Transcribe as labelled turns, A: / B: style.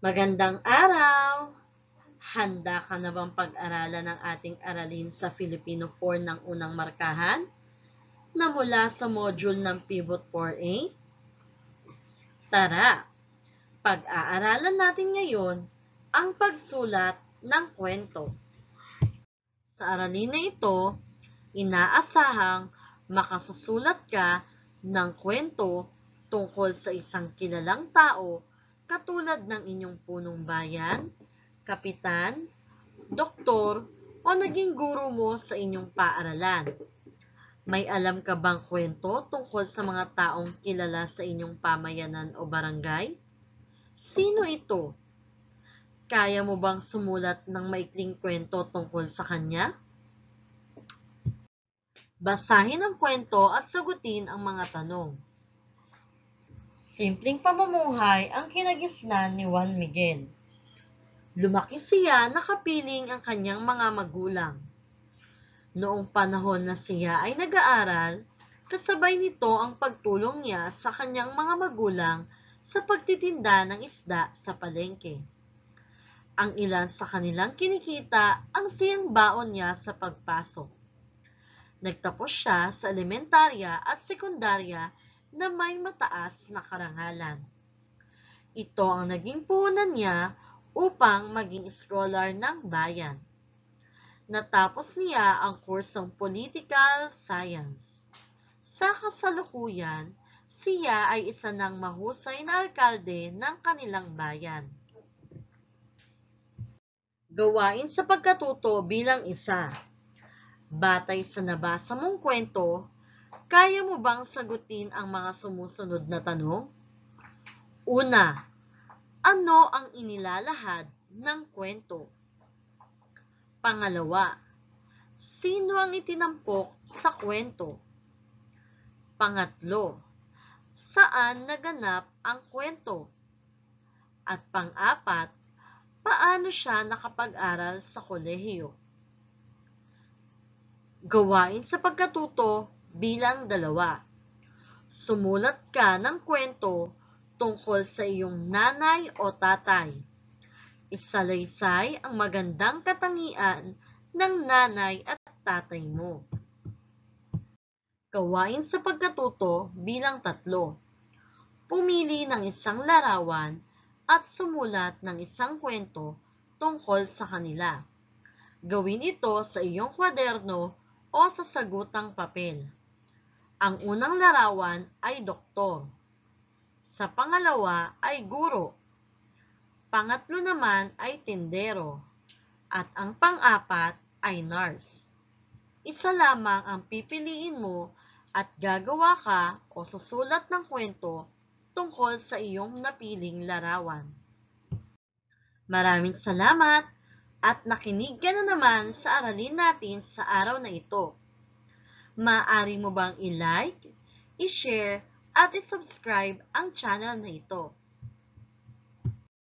A: Magandang araw! Handa ka na bang pag-aralan ng ating aralin sa Filipino 4 ng unang markahan na mula sa module ng Pivot 4A? Tara, pag-aaralan natin ngayon ang pagsulat ng kwento. Sa aralin na ito, inaasahang makasusulat ka ng kwento tungkol sa isang kilalang tao katulad ng inyong punong bayan, kapitan, doktor, o naging guro mo sa inyong paaralan. May alam ka bang kwento tungkol sa mga taong kilala sa inyong pamayanan o barangay? Sino ito? Kaya mo bang sumulat ng maikling kwento tungkol sa kanya? Basahin ang kwento at sagutin ang mga tanong. Simpleng pamumuhay ang kinagisnan ni Juan Miguel. Lumaki siya nakapiling ang kanyang mga magulang. Noong panahon na siya ay nag-aaral, kasabay nito ang pagtulong niya sa kanyang mga magulang sa pagtitinda ng isda sa palengke. Ang ilan sa kanilang kinikita ang siyang baon niya sa pagpasok. Nagtapos siya sa elementarya at sekundarya na may mataas na karangalan. Ito ang naging puhunan niya upang maging scholar ng bayan. Natapos niya ang kursong Political Science. Sa kasalukuyan, siya ay isa ng mahusay na alkalde ng kanilang bayan. Gawain sa pagkatuto bilang isa. Batay sa nabasa mong kwento, kaya mo bang sagutin ang mga sumusunod na tanong? Una, ano ang inilalahad ng kwento? Pangalawa, sino ang itinampok sa kwento? Pangatlo, saan naganap ang kwento? At pang-apat, paano siya nakapag-aral sa kolehiyo? Gawain sa pagkatuto bilang 2. Sumulat ka ng kwento tungkol sa iyong nanay o tatay. Isalaysay ang magandang katangian ng nanay at tatay mo. Gawain sa pagkatuto bilang 3. Pumili ng isang larawan at sumulat ng isang kwento tungkol sa kanila. Gawin ito sa iyong kwaderno o sa sagutang papel. Ang unang larawan ay doktor. Sa pangalawa ay guro. Pangatlo naman ay tindero. At ang pang-apat ay nurse. Isa lamang ang pipiliin mo at gagawa ka o susulat ng kwento tungkol sa iyong napiling larawan. Maraming salamat at nakinig ka na naman sa aralin natin sa araw na ito. Maaari mo bang i-like, i-share at i-subscribe ang channel na ito